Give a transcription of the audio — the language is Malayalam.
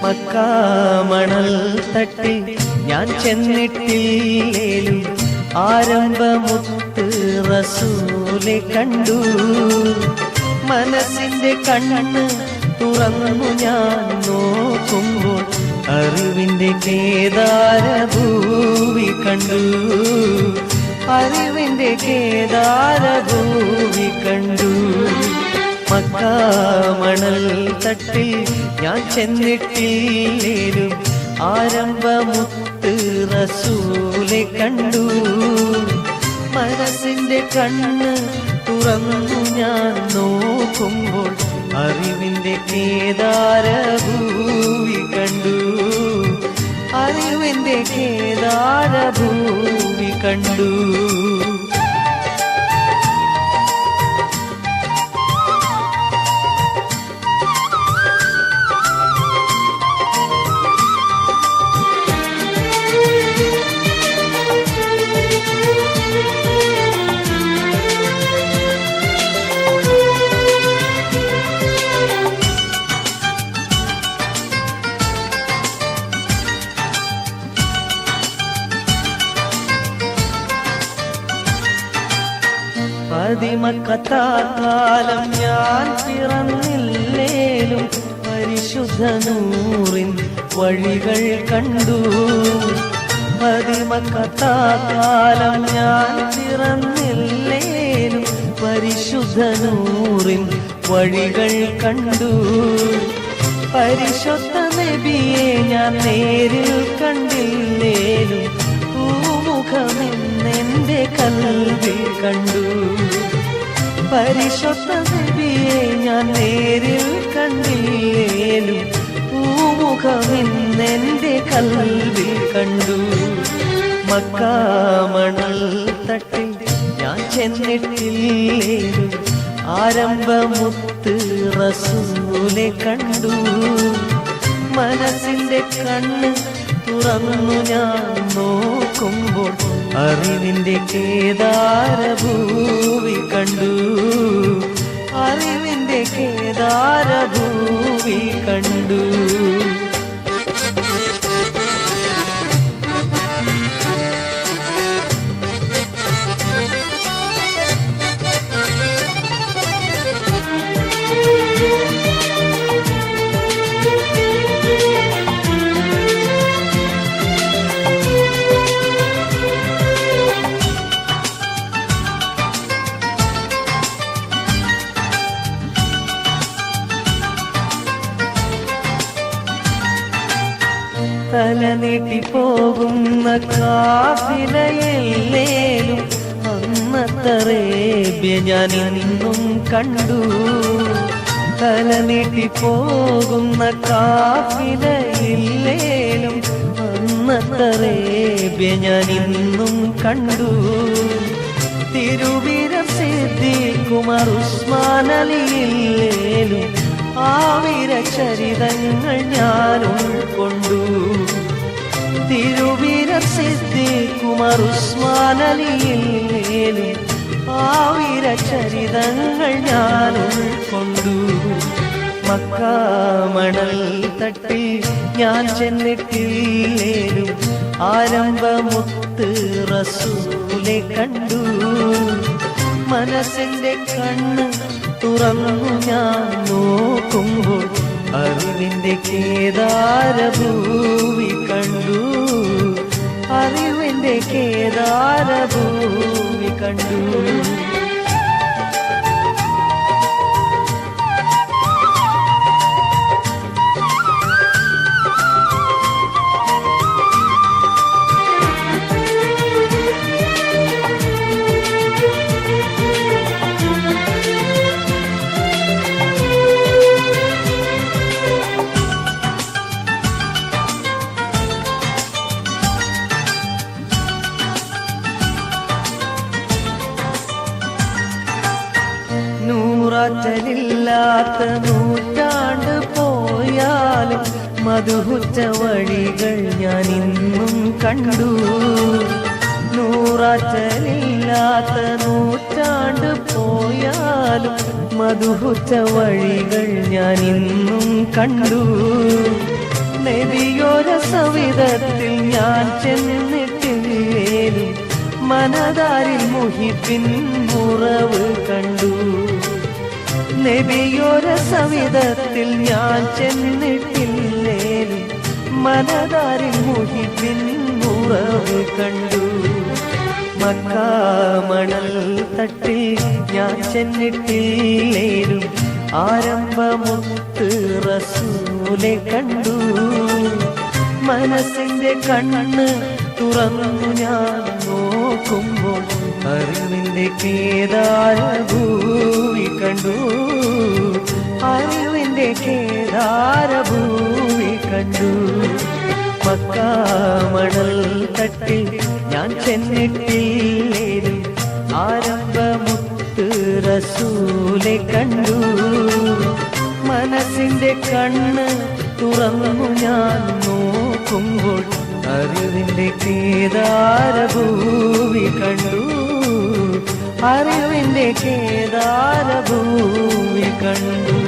മക്കാമണൽ തട്ടിൽ ഞാൻ ചെന്നിട്ടില്ലേലും ആരംഭമുത്ത് റസൂലെ കണ്ടു. മനസ്സിന്റെ കണ്ണ് തുറന്നു ഞാൻ നോക്കുമ്പോൾ അറിവിന്റെ കേദാരഭൂവി കണ്ടു. അറിവിന്റെ കേദാരഭൂവി കണ്ടു. മക്കാമണൽ തട്ടിൽ ഞാൻ ചെന്നിട്ടില്ലേലും ആരംഭമുത്ത് റസൂലെ കണ്ടു. മനസ്സിന്റെ കണ്ണ് തുറന്നു ഞാൻ നോക്കുമ്പോൾ അറിവിന്റെ കേദാരഭൂവി കണ്ടു. അറിവിന്റെ കേദാരഭൂവി കണ്ടു. പതിമക്കത്താകാലം ഞാൻ പിറന്നില്ലേലും പരിശുദ്ധ നൂറിൻ വഴികൾ കണ്ടു. പതിമക്കത്താകാലം ഞാൻ പിറന്നില്ലേലും പരിശുദ്ധ നൂറിൻ വഴികൾ കണ്ടു. പരിശുദ്ധ നബിയെ ഞാൻ നേരിൽ കണ്ടില്ലേലും പൂമുഖമെന്നെന്റെ കൽവിൽ കണ്ടു. പരിശുദ്ധ നബിയെ ഞാൻ നേരിൽ കണ്ടില്ലേലും പൂമുഖമെന്നെന്റെ കൽവിൽ കണ്ടു. മക്കാമണൽ തട്ടിൽ ഞാൻ ചെന്നിട്ടില്ലേലും ആരംഭമുത്ത് റസൂലെ കണ്ടു. മനസ്സിന്റെ കണ്ണ് തുറന്നു ഞാൻ നോക്കുമ്പോൾ അറിവിന്റെ കേദാരഭൂവി കണ്ടു. അറിവിന്റെ കേദാരഭൂവി കണ്ടു. തല നീട്ടിപ്പോകുന്ന കാഫിലയെല്ലേലും അന്നത്തെ അറേബ്യ ഞാൻ ഇന്നും കണ്ടു. തല നീട്ടിപ്പോകുന്ന കാഫിലയെല്ലേലും അന്നത്തെ അറേബ്യ ഞാൻ ഇന്നും കണ്ടു. തിരുവീരം സിദ്ദീഖുമർ ഉസ്മാൻ അലിയില്ലേലും ആവിരചരിതങ്ങൾ ഞാൻ ഉൾക്കൊണ്ടു. തിരുവീരം സിദ്ദീഖുമർ ഉസ്മാൻ അലിയില്ലേലും ആവിരചരിതങ്ങൾ ഞാൻ ഉൾക്കൊണ്ടു. മക്കാമണൽ തട്ടിൽ ഞാൻ ചെന്നിട്ടില്ലേലും ആരംഭമുത്ത് റസൂലെ കണ്ടു. മനസ്സിന്റെ കണ്ണ് തുറന്നു ഞാൻ നോക്കുമ്പോൾ അറിവിന്റെ കേദാരഭൂവി കണ്ടു. അറിവിന്റെ കേദാരഭൂവി കണ്ടു. നൂറാറ്റലില്ലാത്ത നൂറ്റാണ്ട് പോയാലും മധുഹുറ്റ വഴികൾ ഞാൻ ഇന്നും കണ്ടു. നൂറാറ്റലില്ലാത്ത നൂറ്റാണ്ട് പോയാലും മധുഹുറ്റ വഴികൾ ഞാൻ ഇന്നും കണ്ടു. നബിയോര സവിധത്തിൽ ഞാൻ ചെന്നിട്ടില്ലേലും മനതാരിൽ മുഹിബിൻ മുറവ് കണ്ടു. നബിയോര സവിധത്തിൽ ഞാൻ ചെന്നിട്ടില്ലേലും മനതാരിൽ മുഹിബിൻ മുറവ് കണ്ടു. മക്കാമണൽ തട്ടിൽ ഞാൻ ചെന്നിട്ടില്ലേലും ആരംഭമുത്ത് റസൂലെ കണ്ടു. മനസ്സിന്റെ കണ്ണ് തുറന്നു ഞാൻ നോക്കുമ്പോൾ അറിവിന്റെ കേദാരഭൂമി കണ്ടു. അറിവിന്റെ കേദാരഭൂമി കണ്ടു. മക്കാമണൽ തട്ടിൽ ഞാൻ ചെന്നിട്ടില്ലേലും ആരംഭമുത്ത് റസൂലെ കണ്ടു. മനസ്സിന്റെ കണ്ണ് തുറന്നു ഞാൻ നോക്കുമ്പോൾ അറിവിന്റെ കേദാരഭൂമി കണ്ടു. അറിവിന്റെ കേദാരഭൂമി കണ്ടു.